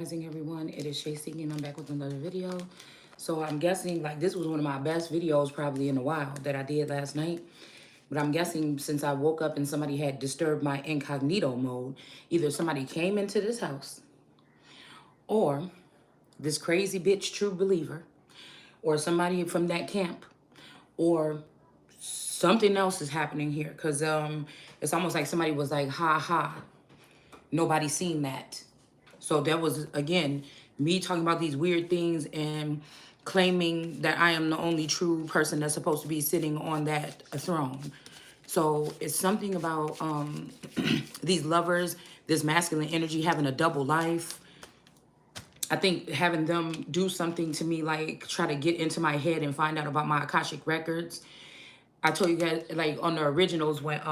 Everyone, it is Shay Seeking and I'm back with another video. So I'm guessing like this was one of my best videos probably in a while that I did last night. But I'm guessing since I woke up and somebody had disturbed my incognito mode, either somebody came into this house or this crazy bitch true believer or somebody from that camp or something else is happening here. Cause it's almost like somebody was like, ha ha, nobody seen that. So that was, again, me talking about these weird things and claiming that I am the only true person that's supposed to be sitting on that throne. So it's something about these lovers, this masculine energy having a double life. I think having them do something to me, like try to get into my head and find out about my Akashic records. I told you guys, like on the originals, what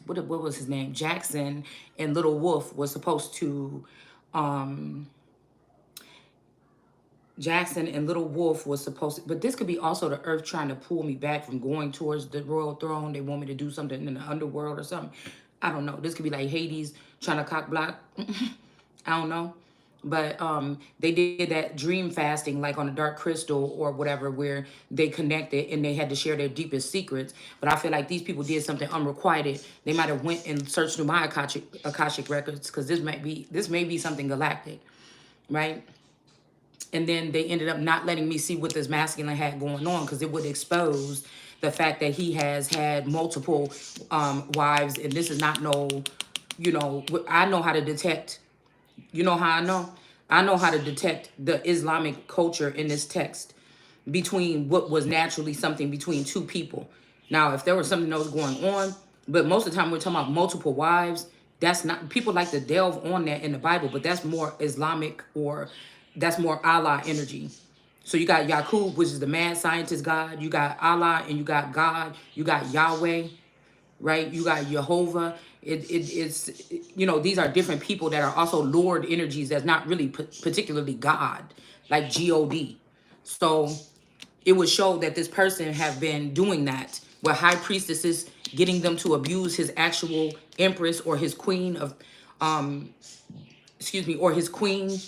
was his name? Jackson and Little Wolf was supposed to, Jackson and Little Wolf was supposed to, but this could be also the earth trying to pull me back from going towards the royal throne. They want me to do something in the underworld or something. I don't know. This could be like Hades trying to cock block. I don't know. But they did that dream fasting like on a dark crystal or whatever where they connected and they had to share their deepest secrets. But I feel like these people did something unrequited. They might have went and searched through my Akashic records because this may be something galactic, right? And then they ended up not letting me see what this masculine had going on because it would expose the fact that he has had multiple wives. And this is not no, I know how to detect. You know how I know? I know how to detect the Islamic culture in this text between what was naturally something between two people. Now, if there was something that was going on, but most of the time we're talking about multiple wives, that's not, people like to delve on that in the Bible, but that's more Islamic or that's more Allah energy. So you got Yaqub, which is the mad scientist God. You got Allah and you got God. You got Yahweh, right? You got Jehovah. It's these are different people that are also Lord energies that's not really particularly God, like God. So it would show that this person have been doing that with high priestesses, getting them to abuse his actual empress or his queen of, or his queen.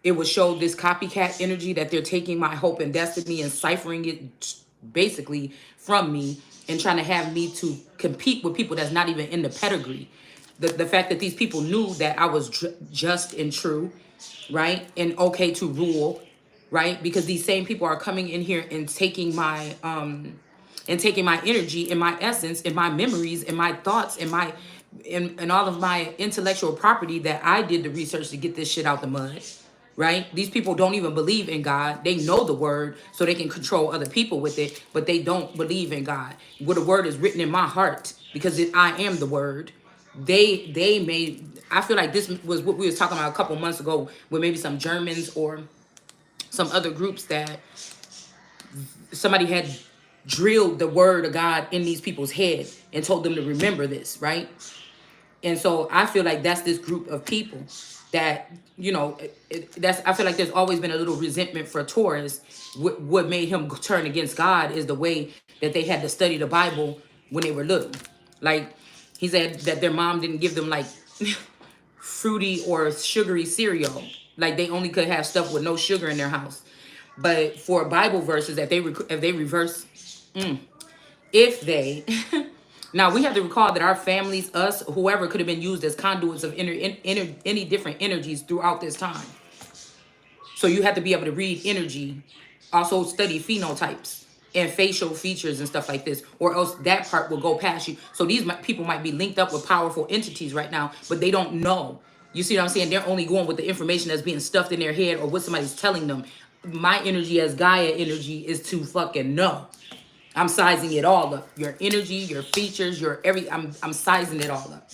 It would show this copycat energy that they're taking my hope and destiny and ciphering it basically from me and trying to have me to compete with people that's not even in the pedigree. The fact that these people knew that I was just and true, right? And okay to rule, right? Because these same people are coming in here and taking my energy and my essence and my memories and my thoughts and my and all of my intellectual property that I did the research to get this shit out the mud, right? These people don't even believe in God. They know the word so they can control other people with it, but they don't believe in God. Where the word is written in my heart because I am the word. They made, I feel like this was what we was talking about a couple months ago with maybe some Germans or some other groups that somebody had drilled the word of God in these people's head and told them to remember this, right? And so I feel like that's this group of people that, that's, I feel like there's always been a little resentment for Taurus. What made him turn against God is the way that they had to study the Bible when they were little. Like he said that their mom didn't give them like fruity or sugary cereal. Like they only could have stuff with no sugar in their house. But for Bible verses, if they reverse, if they now we have to recall that our families, us, whoever could have been used as conduits of any different energies throughout this time. So you have to be able to read energy, also study phenotypes and facial features and stuff like this, or else that part will go past you. So these people might be linked up with powerful entities right now, but they don't know. You see what I'm saying? They're only going with the information that's being stuffed in their head or what somebody's telling them. My energy as Gaia energy is to fucking know. I'm sizing it all up. Your energy, your features, I'm sizing it all up.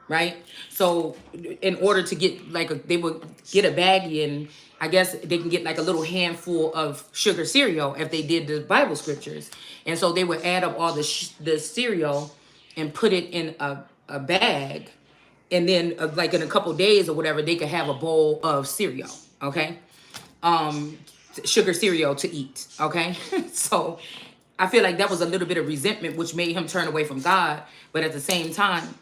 Right? So in order to get they would get a baggie and I guess they can get like a little handful of sugar cereal if they did the Bible scriptures. And so they would add up all the cereal and put it in a bag. And then like in a couple days or whatever, they could have a bowl of cereal. Okay. Sugar cereal to eat. Okay. So I feel like that was a little bit of resentment, which made him turn away from God. But at the same time,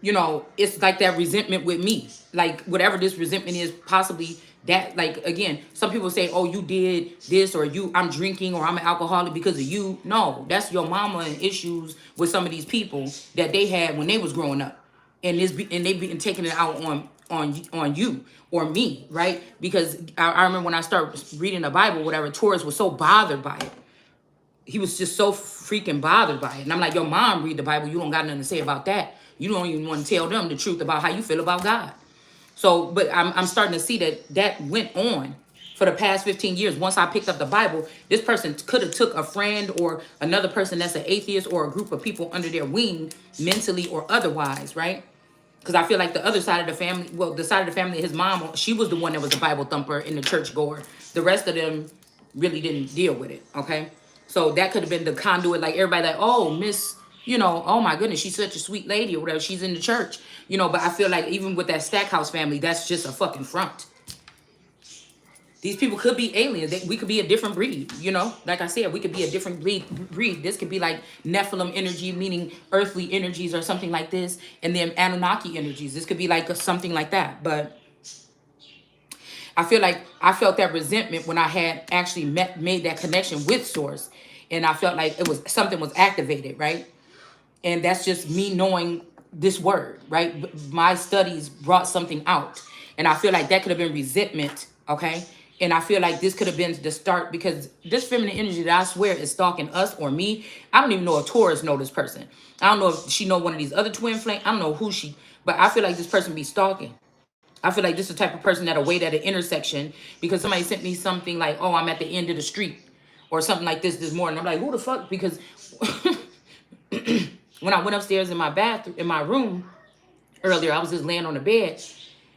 you know, it's like that resentment with me. Like whatever this resentment is, possibly that, like, again, some people say, oh, you did this, or I'm drinking, or I'm an alcoholic because of you. No, that's your mama and issues with some of these people that they had when they was growing up. And and they've been taking it out on you or me, right? Because I remember when I started reading the Bible, whatever, Taurus was so bothered by it. He was just so freaking bothered by it. And I'm like, your mom read the Bible. You don't got nothing to say about that. You don't even want to tell them the truth about how you feel about God. So, but I'm starting to see that went on for the past 15 years. Once I picked up the Bible, this person could have took a friend or another person that's an atheist or a group of people under their wing, mentally or otherwise, right? Because I feel like the other side of the family, well, the side of the family, his mom, she was the one that was the Bible thumper and the church goer. The rest of them really didn't deal with it, okay? So that could have been the conduit, like everybody like, oh, Miss, you know, oh my goodness, she's such a sweet lady or whatever. She's in the church, you know, but I feel like even with that Stackhouse family, that's just a fucking front. These people could be aliens. We could be a different breed, you know? Like I said, we could be a different breed. This could be like Nephilim energy, meaning earthly energies or something like this. And then Anunnaki energies. This could be like something like that. But I feel like I felt that resentment when I had actually made that connection with Source. And I felt like something was activated, right? And that's just me knowing this word, right? My studies brought something out. And I feel like that could have been resentment, okay? And I feel like this could have been the start, because this feminine energy that I swear is stalking us or me. I don't even know if Taurus know this person. I don't know if she know one of these other twin flame. I don't know who but I feel like this person be stalking. I feel like this is the type of person that'll wait at an intersection because somebody sent me something like, oh, I'm at the end of the street or something like this morning. I'm like, who the fuck? Because when I went upstairs in my bathroom, in my room earlier, I was just laying on the bed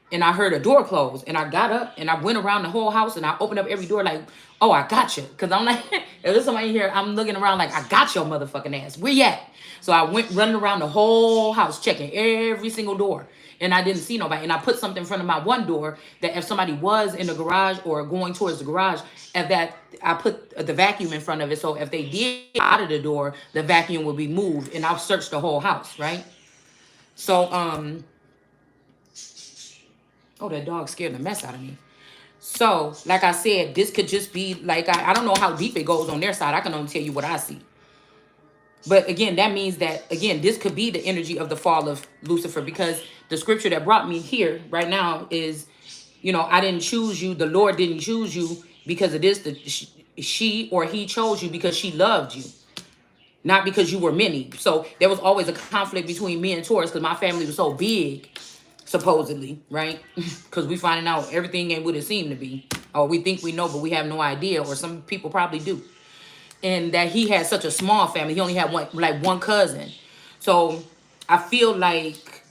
and I heard a door close and I got up and I went around the whole house and I opened up every door like, oh, I got you. Because I'm like, if there's somebody here, I'm looking around like, I got your motherfucking ass. Where you at? So I went running around the whole house, checking every single door. And I didn't see nobody. And I put something in front of my one door that if somebody was in the garage or going towards the garage, I put the vacuum in front of it. So if they did get out of the door, the vacuum would be moved. And I'll search the whole house, right? So, oh, that dog scared the mess out of me. So, like I said, this could just be like, I don't know how deep it goes on their side. I can only tell you what I see. But again, that means that, again, this could be the energy of the fall of Lucifer, because the scripture that brought me here right now is, you know, I didn't choose you. The Lord didn't choose you because of this. She or he chose you because she loved you, not because you were many. So there was always a conflict between me and Taurus because my family was so big, supposedly, right? Because we finding out everything ain't what it seemed to be. Or we think we know, but we have no idea. Or some people probably do. And that he had such a small family. He only had one cousin. So I feel like,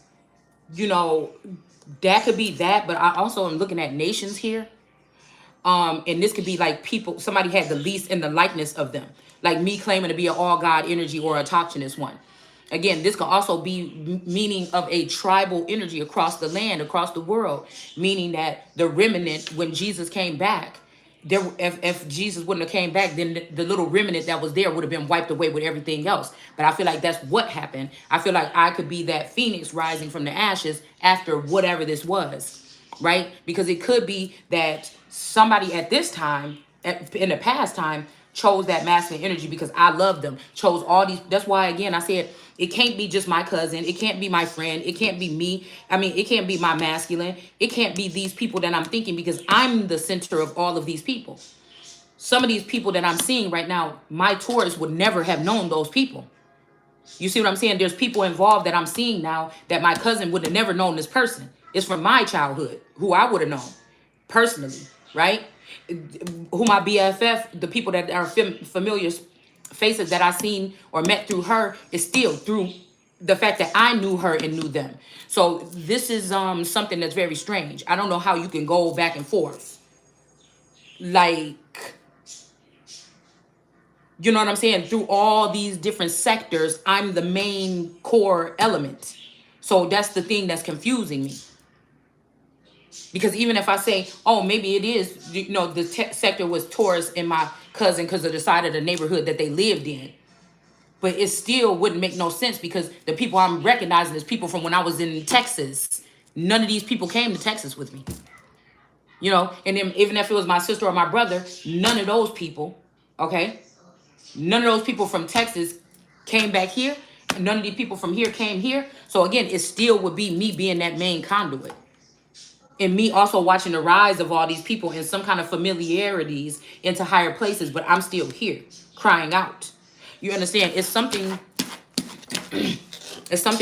you know, that could be that. But I also am looking at nations here. And this could be like people, somebody had the least in the likeness of them. Like me claiming to be an all God energy or a autochthonous one. Again, this can also be meaning of a tribal energy across the land, across the world. Meaning that the remnant, when Jesus came back, if Jesus wouldn't have came back, then the little remnant that was there would have been wiped away with everything else. But I feel like that's what happened. I feel like I could be that phoenix rising from the ashes after whatever this was, right? Because it could be that somebody at this time, in the past time, chose that masculine energy because I love them. Chose all these. That's why, again, I said it can't be just my cousin. It can't be my friend. It can't be me. I mean, it can't be my masculine. It can't be these people that I'm thinking because I'm the center of all of these people. Some of these people that I'm seeing right now, my Taurus would never have known those people. You see what I'm saying? There's people involved that I'm seeing now that my cousin would have never known this person. It's from my childhood, who I would have known personally, right? Who my BFF, the people that are familiar faces that I seen or met through her, is still through the fact that I knew her and knew them. So this is something that's very strange. I don't know how you can go back and forth. Like, you know what I'm saying? Through all these different sectors, I'm the main core element. So that's the thing that's confusing me. Because even if I say, oh, maybe it is, you know, the sector was Taurus and my cousin because of the side of the neighborhood that they lived in. But it still wouldn't make no sense because the people I'm recognizing is people from when I was in Texas. None of these people came to Texas with me. You know, and then even if it was my sister or my brother, none of those people, okay? None of those people from Texas came back here. None of the people from here came here. So again, it still would be me being that main conduit. And me also watching the rise of all these people in some kind of familiarities into higher places, but I'm still here crying out. You understand? It's something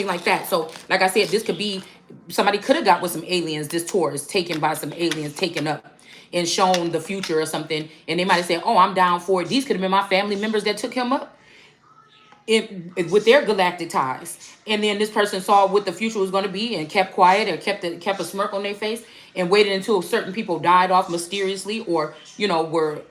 like that. So, like I said, this could be somebody could have got with some aliens. This tour is taken by some aliens, taken up and shown the future or something. And they might have said, "Oh, I'm down for it." These could have been my family members that took him up with their galactic ties. And then this person saw what the future was going to be and kept quiet or kept a smirk on their face and waited until certain people died off mysteriously or were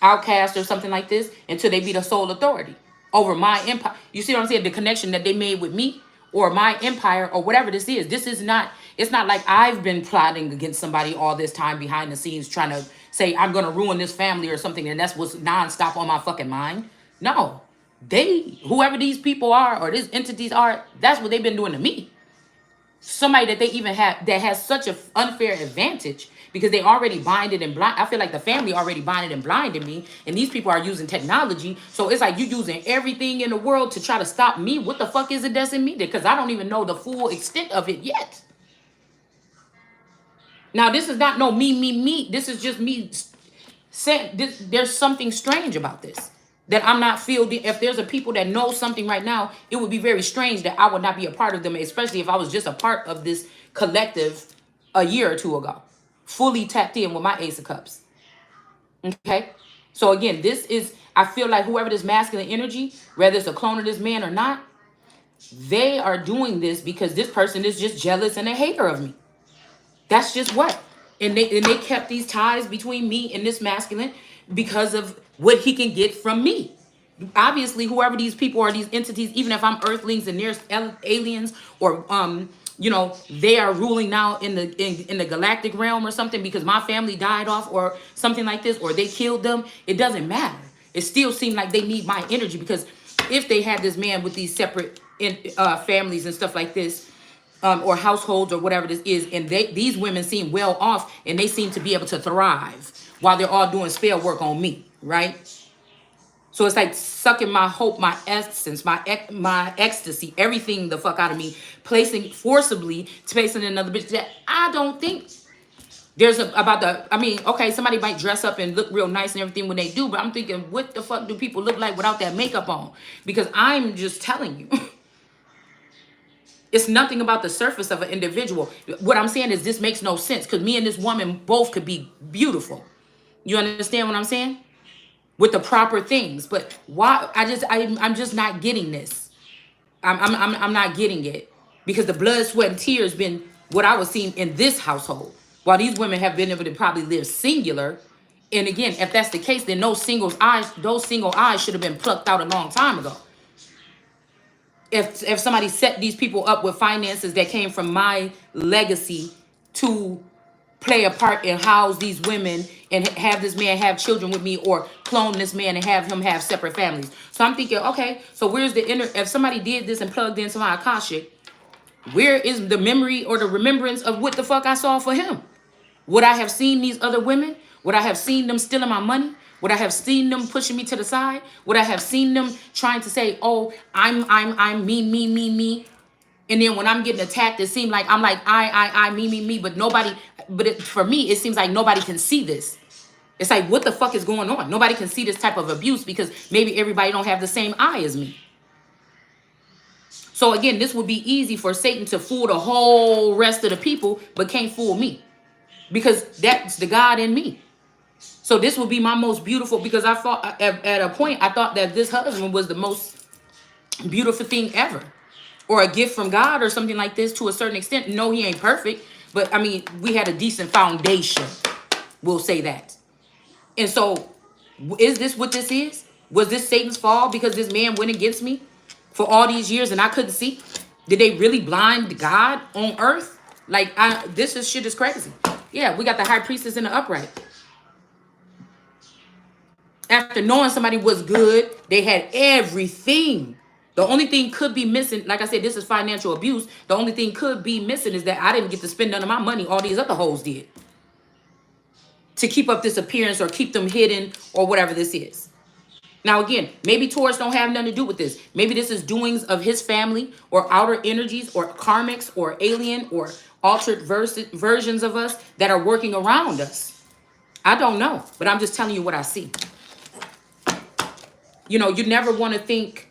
outcast or something like this until they be the sole authority over my empire. You see what I'm saying? The connection that they made with me or my empire or whatever this is. This is not, it's not like I've been plotting against somebody all this time behind the scenes trying to say I'm going to ruin this family or something and that's what's nonstop on my fucking mind. No. Whoever these people are or these entities are, that's what they've been doing to me. Somebody that they even have that has such an unfair advantage because they already binded and blind. I feel like the family already binded and blinded me, and these people are using technology. So it's like you using everything in the world to try to stop me. What the fuck is it that's in me? Because I don't even know the full extent of it yet. Now this is not no me. This is just me saying this. There's something strange about this. That I'm not fielding. If there's a people that know something right now, it would be very strange that I would not be a part of them, especially if I was just a part of this collective a year or two ago, fully tapped in with my Ace of Cups. Okay? So again, I feel like whoever this masculine energy, whether it's a clone of this man or not, they are doing this because this person is just jealous and a hater of me. That's just what. And they kept these ties between me and this masculine because of what he can get from me. Obviously, whoever these people are, these entities, even if I'm earthlings and there's aliens or they are ruling now in the galactic realm or something because my family died off or something like this or they killed them, it doesn't matter. It still seemed like they need my energy because if they had this man with these separate families and stuff like this, or households or whatever this is, and these women seem well off and they seem to be able to thrive while they're all doing spell work on me, right? So it's like sucking my hope, my essence, my ecstasy, everything the fuck out of me, forcibly placing another bitch that I don't think okay, somebody might dress up and look real nice and everything when they do, but I'm thinking, what the fuck do people look like without that makeup on? Because I'm just telling you. It's nothing about the surface of an individual. What I'm saying is this makes no sense because me and this woman both could be beautiful. You understand what I'm saying? With the proper things. But why? I'm just not getting this. I'm not getting it because the blood, sweat, and tears been what I was seeing in this household. While these women have been able to probably live singular. And again, if that's the case, then those single eyes should have been plucked out a long time ago. If somebody set these people up with finances that came from my legacy to play a part and house these women and have this man have children with me or clone this man and have him have separate families. So I'm thinking, okay, so where's if somebody did this and plugged into my Akashic, where is the memory or the remembrance of what the fuck I saw for him? Would I have seen these other women? Would I have seen them stealing my money? Would I have seen them pushing me to the side? Would I have seen them trying to say, oh, I'm me. And then when I'm getting attacked, it seems like I'm like, I, me. But for me, it seems like nobody can see this. It's like, what the fuck is going on? Nobody can see this type of abuse because maybe everybody don't have the same eye as me. So again, this would be easy for Satan to fool the whole rest of the people, but can't fool me because that's the God in me. So this would be my most beautiful, because I thought at a point, I thought that this husband was the most beautiful thing ever, or a gift from God or something like this to a certain extent. No, he ain't perfect, but I mean, we had a decent foundation. We'll say that. And so is this what this is? Was this Satan's fall because this man went against me for all these years and I couldn't see? Did they really blind God on earth? Like, shit is crazy. Yeah, we got the high priestess in the upright. After knowing somebody was good, they had everything. The only thing could be missing, like I said, this is financial abuse. The only thing could be missing is that I didn't get to spend none of my money. All these other hoes did to keep up this appearance or keep them hidden or whatever this is. Now, again, maybe Taurus don't have nothing to do with this. Maybe this is doings of his family or outer energies or karmics or alien or altered versions of us that are working around us. I don't know, but I'm just telling you what I see. You know, you never want to think,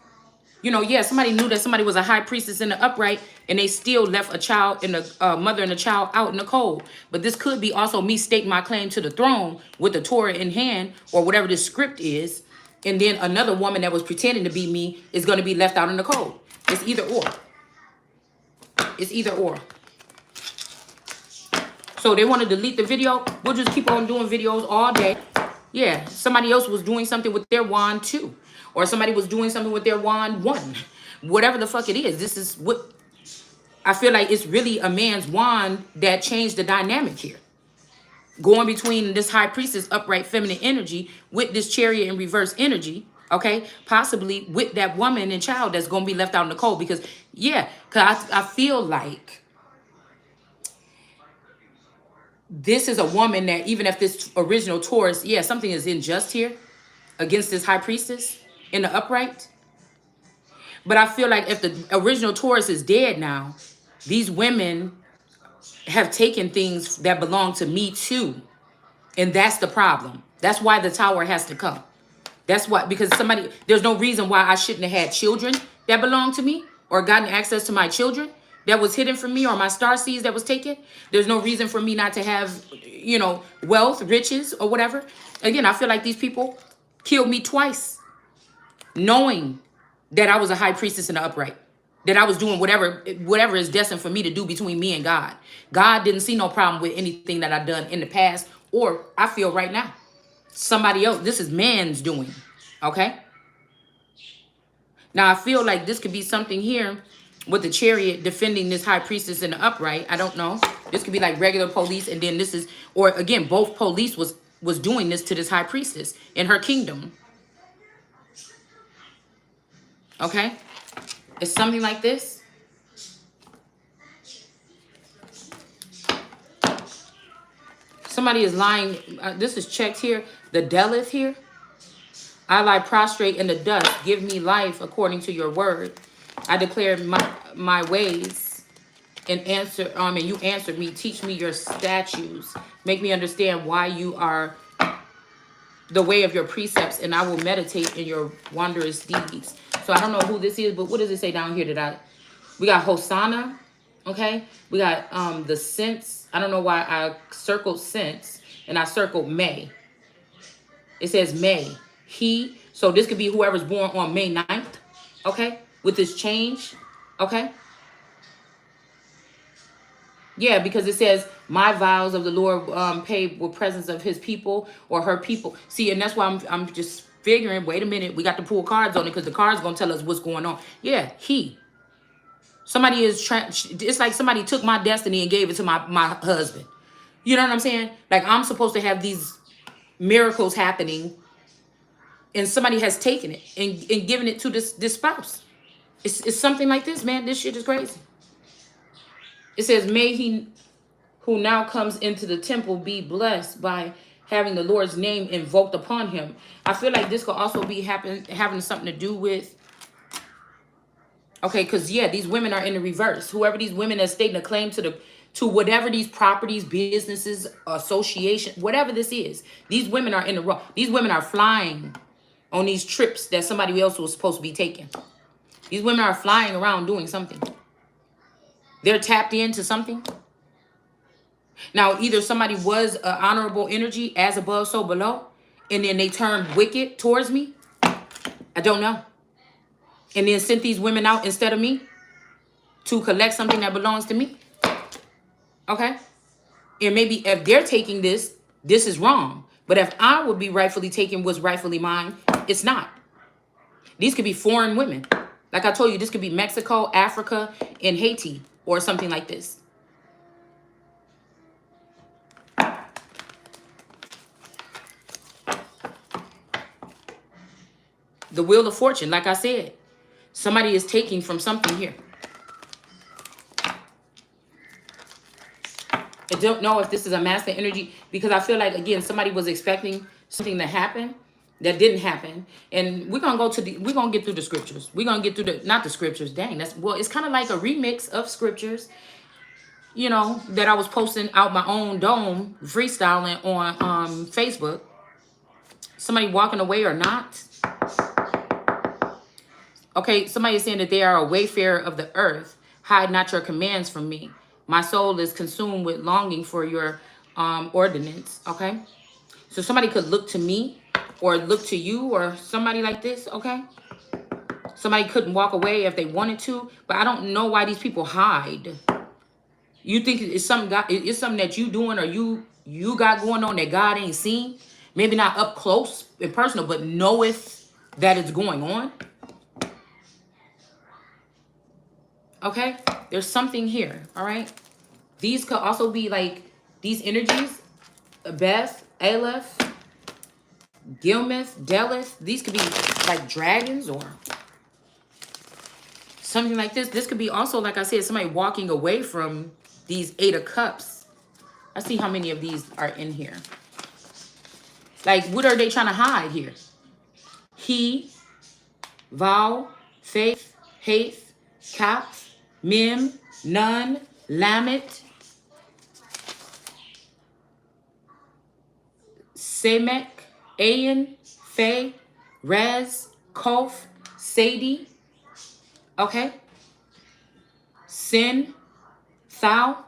you know, yeah, somebody knew that somebody was a high priestess in the upright and they still left a child and a mother and a child out in the cold. But this could be also me staking my claim to the throne with the Torah in hand or whatever this script is. And then another woman that was pretending to be me is going to be left out in the cold. It's either or. It's either or. So they want to delete the video. We'll just keep on doing videos all day. Yeah, somebody else was doing something with their wand too. Or somebody was doing something with their wand one. Whatever the fuck it is. This is what I feel like it's really a man's wand that changed the dynamic here. Going between this high priestess upright feminine energy with this chariot in reverse energy. Okay, possibly with that woman and child that's going to be left out in the cold. Because, yeah, because I feel like this is a woman that even if this original Taurus, yeah, something is unjust here against this high priestess in the upright. But I feel like if the original Taurus is dead now, these women have taken things that belong to me too. And that's the problem. That's why the tower has to come. That's why, because somebody, there's no reason why I shouldn't have had children that belong to me or gotten access to my children that was hidden from me or my star seeds that was taken. There's no reason for me not to have, you know, wealth, riches or whatever. Again, I feel like these people killed me twice knowing that I was a high priestess in the upright, that I was doing whatever is destined for me to do between me and God. God didn't see no problem with anything that I've done in the past or I feel right now. Somebody else, this is man's doing, okay? Now, I feel like this could be something here with the chariot defending this high priestess in the upright. I don't know. This could be like regular police, and then this is, or again, both police was doing this to this high priestess in her kingdom. Okay? It's something like this. Somebody is lying. This is checked here. The Delith here. I lie prostrate in the dust. Give me life according to your word. I declare my ways and answer. And you answered me. Teach me your statutes. Make me understand why you are the way of your precepts, and I will meditate in your wondrous deeds. So I don't know who this is, but what does it say down here? We got Hosanna. Okay, we got the sense. I don't know why I circled sense and I circled May. It says May. So this could be whoever's born on May 9th. Okay, with this change. Okay. Yeah, because it says my vows of the Lord paid with presence of his people or her people. See, and that's why I'm just figuring, wait a minute, we got to pull cards on it because the card's going to tell us what's going on. Yeah, somebody is trying. It's like somebody took my destiny and gave it to my husband. You know what I'm saying? Like I'm supposed to have these miracles happening and somebody has taken it and given it to this spouse. It's something like this, man. This shit is crazy. It says, may he who now comes into the temple be blessed by having the Lord's name invoked upon him. I feel like this could also be having something to do with, okay, because yeah, these women are in the reverse. Whoever these women are stating a claim to whatever these properties, businesses, association, whatever this is, these women are in the wrong. These women are flying on these trips that somebody else was supposed to be taking. These women are flying around doing something. They're tapped into something. Now, either somebody was an honorable energy, as above, so below, and then they turned wicked towards me. I don't know. And then sent these women out instead of me to collect something that belongs to me. Okay? And maybe if they're taking this is wrong. But if I would be rightfully taking what's rightfully mine, it's not. These could be foreign women. Like I told you, this could be Mexico, Africa, and Haiti, or something like this. The Wheel of Fortune, like I said. Somebody is taking from something here. I don't know if this is a masculine energy because I feel like, again, somebody was expecting something to happen that didn't happen. And we're going to we're going to get through the scriptures. We're going to get through not the scriptures. Dang, well, it's kind of like a remix of scriptures, you know, that I was posting out my own dome, freestyling on Facebook. Somebody walking away or not. Okay, somebody is saying that they are a wayfarer of the earth. Hide not your commands from me. My soul is consumed with longing for your ordinance. Okay, so somebody could look to me or look to you or somebody like this. Okay, somebody couldn't walk away if they wanted to, but I don't know why these people hide. You think it's something that you doing or you got going on that God ain't seen? Maybe not up close and personal, but knoweth that it's going on. Okay, there's something here. All right, these could also be like these energies, Beth, Aleph, Gilmeth, Delith. These could be like dragons or something like this. This could be also, like I said, somebody walking away from these 8 of Cups. I see how many of these are in here. Like, what are they trying to hide here? He, vow, faith, haith, cap, mem, none, lamet, semek, ayin, fe, res, kof, sadie. Okay? Sin, thou.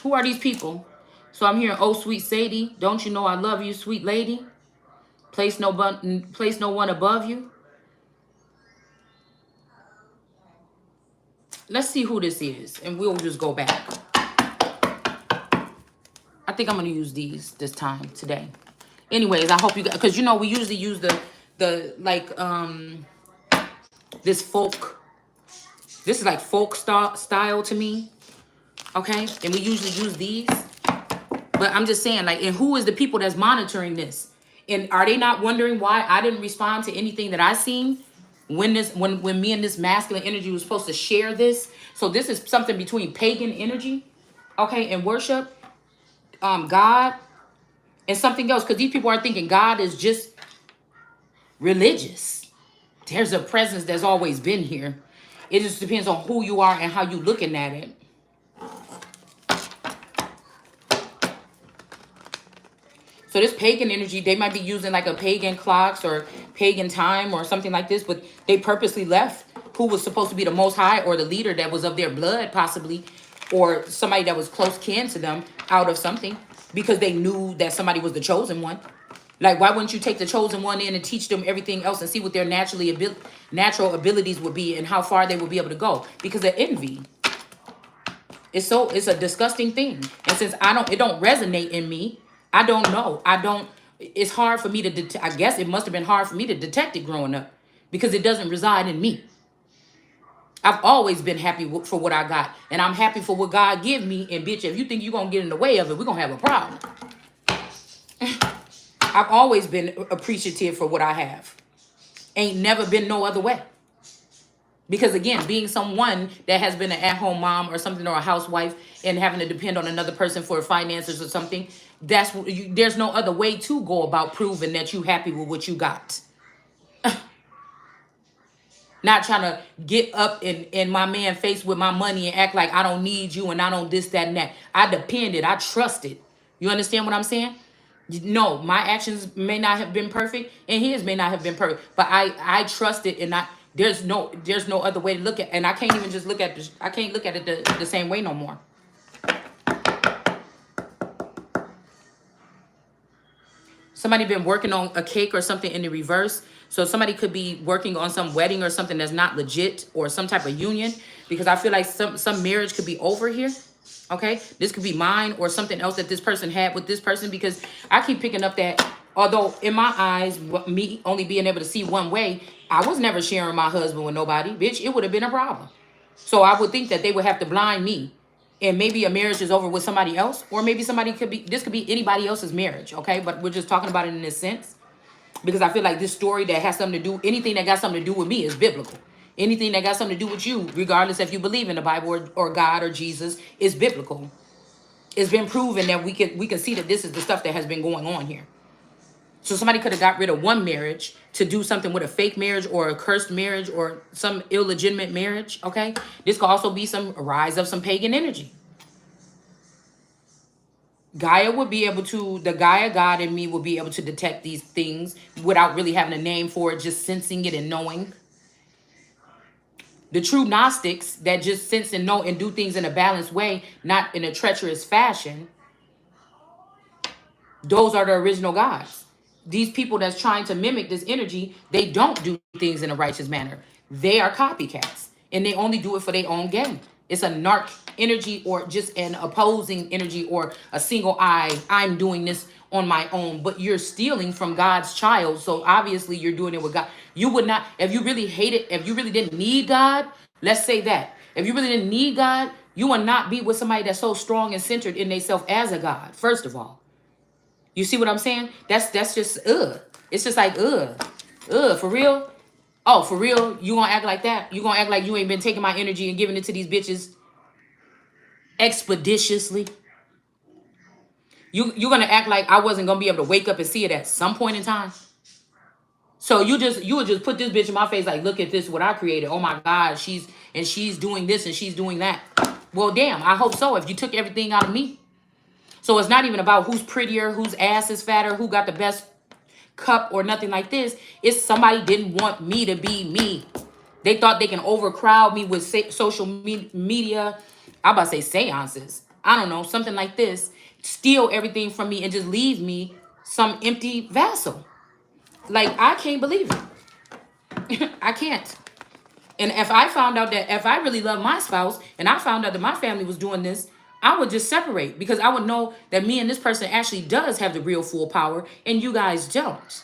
Who are these people? So I'm hearing, oh, sweet Sadie, don't you know I love you, sweet lady? Place no one above you. Let's see who this is, and we'll just go back. I think I'm going to use these this time today. Anyways, I hope you guys, because, you know, we usually use the like, this folk. This is like folk style to me. Okay? And we usually use these. But I'm just saying, like, and who is the people that's monitoring this? And are they not wondering why I didn't respond to anything that I seen when me and this masculine energy was supposed to share this? So this is something between pagan energy, okay, and worship, God, and something else. Because these people are thinking God is just religious. There's a presence that's always been here. It just depends on who you are and how you looking at it. So this pagan energy, they might be using like a pagan clocks or pagan time or something like this, but they purposely left who was supposed to be the most high or the leader that was of their blood possibly, or somebody that was close kin to them out of something because they knew that somebody was the chosen one. Like, why wouldn't you take the chosen one in and teach them everything else and see what their natural abilities would be and how far they would be able to go? Because of envy. It's a disgusting thing. And since it don't resonate in me, I don't know. It's hard for me to, I guess it must have been hard for me to detect it growing up because it doesn't reside in me. I've always been happy for what I got. And I'm happy for what God give me. And bitch, if you think you're going to get in the way of it, we're going to have a problem. I've always been appreciative for what I have. Ain't never been no other way. Because again, being someone that has been an at-home mom or something, or a housewife, and having to depend on another person for finances or something, there's no other way to go about proving that you happy with what you got. Not trying to get up in my man's face with my money and act like I don't need you and I don't this, that, and that. I depended. I trusted. You understand what I'm saying? No, my actions may not have been perfect and his may not have been perfect, but I trusted, and there's no other way to look at, and I can't even just look at this. I can't look at it the same way no more. Somebody been working on a cake or something in the reverse. So somebody could be working on some wedding or something that's not legit, or some type of union, because I feel like some marriage could be over here. Okay, this could be mine or something else that this person had with this person, because I keep picking up that although in my eyes, me only being able to see one way, I was never sharing my husband with nobody. Bitch, it would have been a problem. So I would think that they would have to blind me, and maybe a marriage is over with somebody else, or maybe this could be anybody else's marriage. Okay, but we're just talking about it in this sense. Because I feel like this story that has something to do, anything that got something to do with me is biblical. Anything that got something to do with you, regardless if you believe in the Bible or God or Jesus, is biblical. It's been proven that we can see that this is the stuff that has been going on here. So somebody could have got rid of one marriage to do something with a fake marriage or a cursed marriage or some illegitimate marriage, okay? This could also be some rise of some pagan energy. Gaia would be able to, the Gaia God in me will be able to detect these things without really having a name for it, just sensing it and knowing. The true Gnostics that just sense and know and do things in a balanced way, not in a treacherous fashion, those are the original gods. These people that's trying to mimic this energy, they don't do things in a righteous manner. They are copycats, and they only do it for their own gain. It's a narc energy or just an opposing energy or a single eye. I'm doing this on my own, but you're stealing from God's child. So obviously you're doing it with God. You would not, if you really hated, if you really didn't need God, let's say that. If you really didn't need God, you would not be with somebody that's so strong and centered in themselves as a God, first of all. You see what I'm saying? That's just It's just like for real. Oh, for real? You gonna act like that? You gonna act like you ain't been taking my energy and giving it to these bitches expeditiously? You gonna act like I wasn't gonna be able to wake up and see it at some point in time? So you would just put this bitch in my face like, look at this, what I created. Oh my God, she's doing this and she's doing that. Well, damn, I hope so. If you took everything out of me. So it's not even about who's prettier, whose ass is fatter, who got the best cup or nothing like this. It's somebody didn't want me to be me. They thought they can overcrowd me with social media. I'm about to say seances. I don't know, something like this. Steal everything from me and just leave me some empty vessel. Like, I can't believe it. I can't. And if I found out that if I really love my spouse and I found out that my family was doing this, I would just separate because I would know that me and this person actually does have the real full power and you guys don't.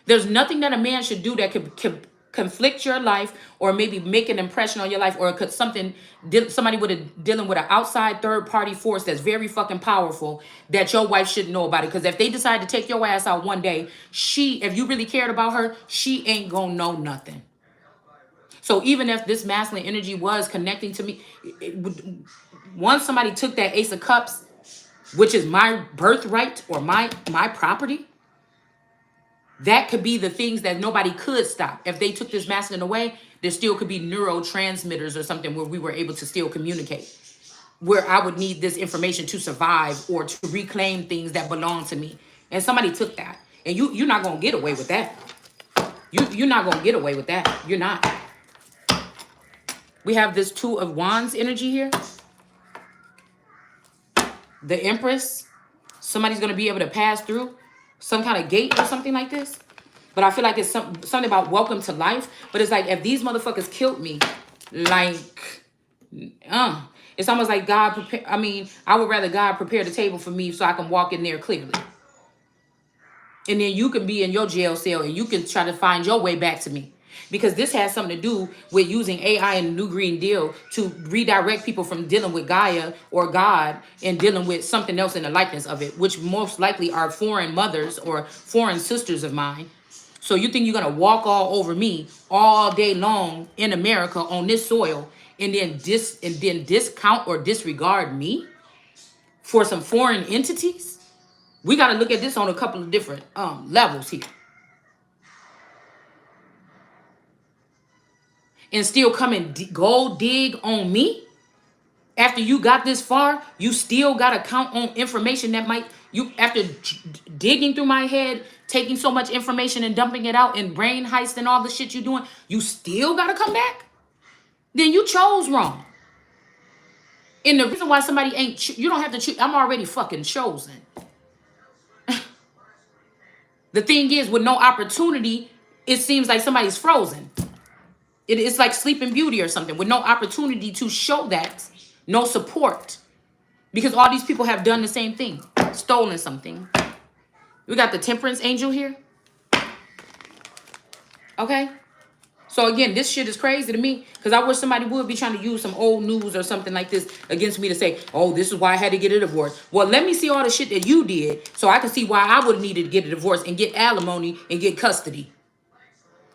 There's nothing that a man should do that could conflict your life or maybe make an impression on your life or could somebody with dealing with an outside third party force that's very fucking powerful that your wife shouldn't know about it. Because if they decide to take your ass out one day, if you really cared about her, she ain't gonna know nothing. So even if this masculine energy was connecting to me, once somebody took that Ace of Cups, which is my birthright or my property, that could be the things that nobody could stop. If they took this masculine away, there still could be neurotransmitters or something where we were able to still communicate, where I would need this information to survive or to reclaim things that belong to me. And somebody took that. And you're not going to get away with that. You're not going to get away with that. You're not. We have this Two of Wands energy here. The Empress. Somebody's going to be able to pass through some kind of gate or something like this. But I feel like it's something about welcome to life. But it's like if these motherfuckers killed me, like, it's almost like God I would rather God prepare the table for me so I can walk in there clearly. And then you can be in your jail cell and you can try to find your way back to me. Because this has something to do with using AI and the New Green Deal to redirect people from dealing with Gaia or God and dealing with something else in the likeness of it, which most likely are foreign mothers or foreign sisters of mine. So you think you're going to walk all over me all day long in America on this soil and then discount or disregard me for some foreign entities? We got to look at this on a couple of different levels here. And still come and gold dig on me? After you got this far, you still got to count on information that after digging through my head, taking so much information and dumping it out and brain heist and all the shit you doing, you still got to come back? Then you chose wrong. And the reason why somebody you don't have to choose, I'm already fucking chosen. The thing is, with no opportunity, it seems like somebody's frozen. It's like Sleeping Beauty or something with no opportunity to show that, no support. Because all these people have done the same thing, stolen something. We got the Temperance Angel here. Okay? So again, this shit is crazy to me because I wish somebody would be trying to use some old news or something like this against me to say, oh, this is why I had to get a divorce. Well, let me see all the shit that you did so I can see why I would have needed to get a divorce and get alimony and get custody.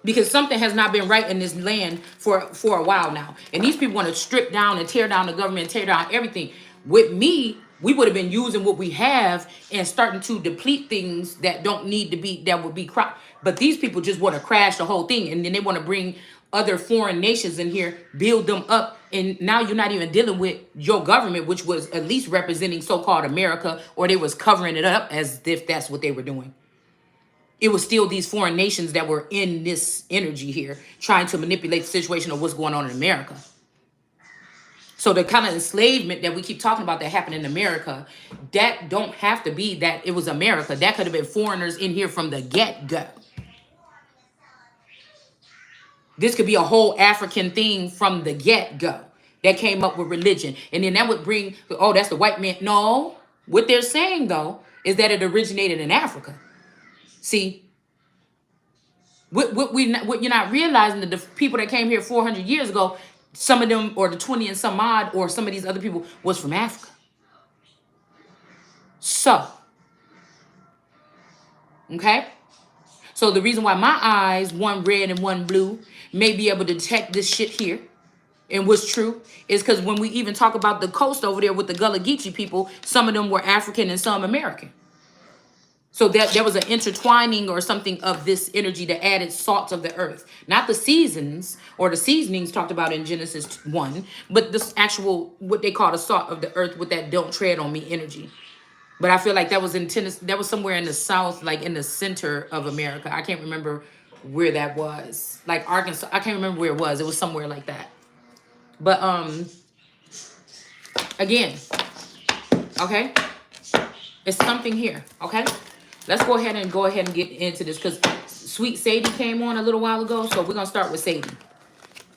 Because something has not been right in this land for a while now. And these people want to strip down and tear down the government, tear down everything. With me, we would have been using what we have and starting to deplete things that don't need to be, that would be crop. But these people just want to crash the whole thing. And then they want to bring other foreign nations in here, build them up. And now you're not even dealing with your government, which was at least representing so-called America, or they was covering it up as if that's what they were doing. It was still these foreign nations that were in this energy here, trying to manipulate the situation of what's going on in America. So the kind of enslavement that we keep talking about that happened in America, that don't have to be that it was America. That could have been foreigners in here from the get-go. This could be a whole African thing from the get-go that came up with religion. And then that would bring, oh, that's the white man. No, what they're saying, though, is that it originated in Africa. See, what you're not realizing that the people that came here 400 years ago, some of them, or the 20 and some odd, or some of these other people was from Africa. So, okay? So the reason why my eyes, one red and one blue, may be able to detect this shit here and what's true is because when we even talk about the coast over there with the Gullah Geechee people, some of them were African and some American. So that there was an intertwining or something of this energy that added salt of the earth. Not the seasons or the seasonings talked about in Genesis 1, but this actual, what they call the salt of the earth with that don't tread on me energy. But I feel like that was in Tennessee, that was somewhere in the south, like in the center of America. I can't remember where that was. Like Arkansas, I can't remember where it was. It was somewhere like that. But again, okay? It's something here, okay? Let's go ahead and get into this because Sweet Sadie came on a little while ago. So we're going to start with Sadie.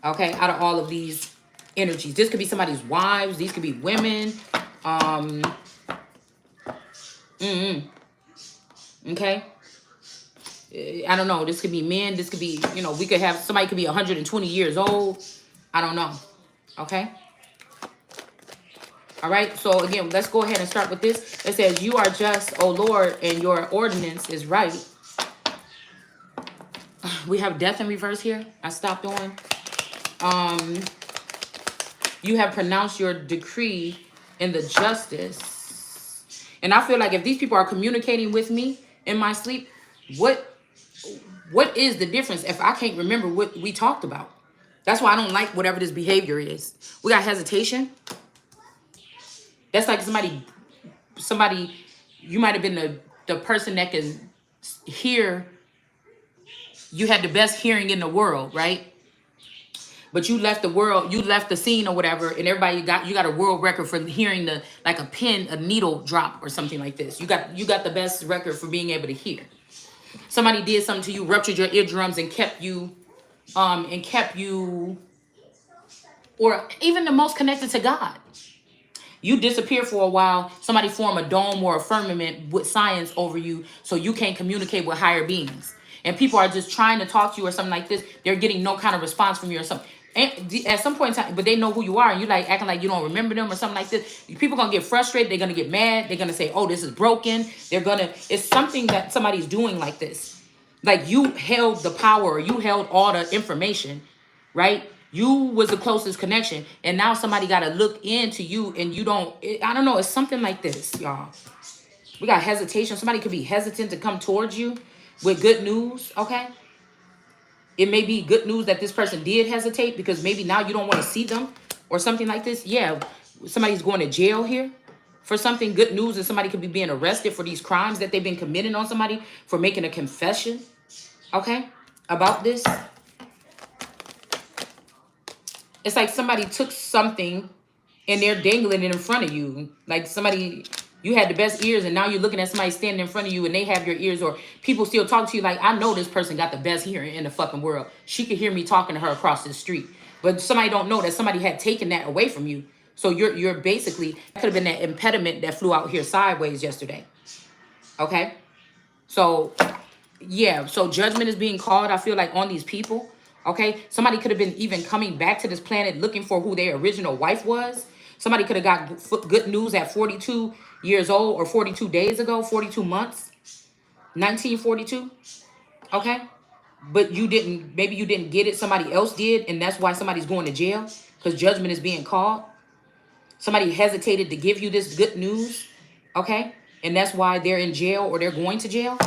Okay, out of all of these energies. This could be somebody's wives. These could be women. Okay. I don't know. This could be men. This could be, you know, we could have, somebody could be 120 years old. I don't know. Okay. All right, so again, let's go ahead and start with this. It says, you are just, O Lord, and your ordinance is right. We have death in reverse here. I stopped on. You have pronounced your decree in the justice. And I feel like if these people are communicating with me in my sleep, what is the difference if I can't remember what we talked about? That's why I don't like whatever this behavior is. We got hesitation. That's like somebody, you might have been the person that can hear, you had the best hearing in the world, right? But you left the world, you left the scene or whatever, and everybody you got a world record for hearing like a needle drop or something like this. You got the best record for being able to hear. Somebody did something to you, ruptured your eardrums and kept you, or even the most connected to God. You disappear for a while, somebody form a dome or a firmament with science over you so you can't communicate with higher beings. And people are just trying to talk to you or something like this. They're getting no kind of response from you or something. And at some point in time, but they know who you are and you like acting like you don't remember them or something like this. People going to get frustrated. They're going to get mad. They're going to say, oh, this is broken. It's something that somebody's doing like this. Like you held the power or you held all the information, right? You was the closest connection, and now somebody got to look into you, and you don't. I don't know. It's something like this, y'all. We got hesitation. Somebody could be hesitant to come towards you with good news, okay? It may be good news that this person did hesitate because maybe now you don't want to see them or something like this. Yeah, somebody's going to jail here for something. Good news is somebody could be being arrested for these crimes that they've been committing on somebody for making a confession, okay, about this. It's like somebody took something and they're dangling it in front of you. Like somebody, you had the best ears and now you're looking at somebody standing in front of you and they have your ears, or people still talk to you like, I know this person got the best hearing in the fucking world. She could hear me talking to her across the street. But somebody don't know that somebody had taken that away from you. So you're basically, that could have been that impediment that flew out here sideways yesterday. Okay? So, yeah. So judgment is being called, I feel like, on these people. Okay, somebody could have been even coming back to this planet looking for who their original wife was. Somebody could have got good news at 42 years old or 42 days ago, 42 months, 1942. Okay, but you didn't, maybe you didn't get it, somebody else did, and that's why somebody's going to jail, because judgment is being called. Somebody hesitated to give you this good news, okay, and that's why they're in jail or they're going to jail.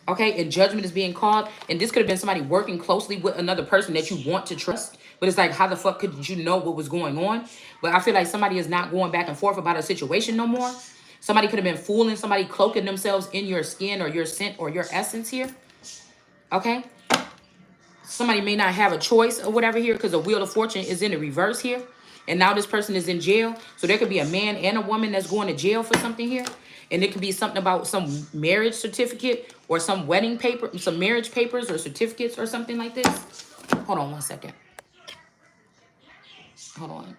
Okay, and judgment is being called. And this could have been somebody working closely with another person that you want to trust. But it's like, how the fuck could you know what was going on? But I feel like somebody is not going back and forth about a situation no more. Somebody could have been fooling somebody, cloaking themselves in your skin or your scent or your essence here. Okay, somebody may not have a choice or whatever here, because the wheel of fortune is in the reverse here. And now this person is in jail. So there could be a man and a woman that's going to jail for something here. And it could be something about some marriage certificate or some wedding paper, some marriage papers or certificates or something like this. Hold on one second. Hold on.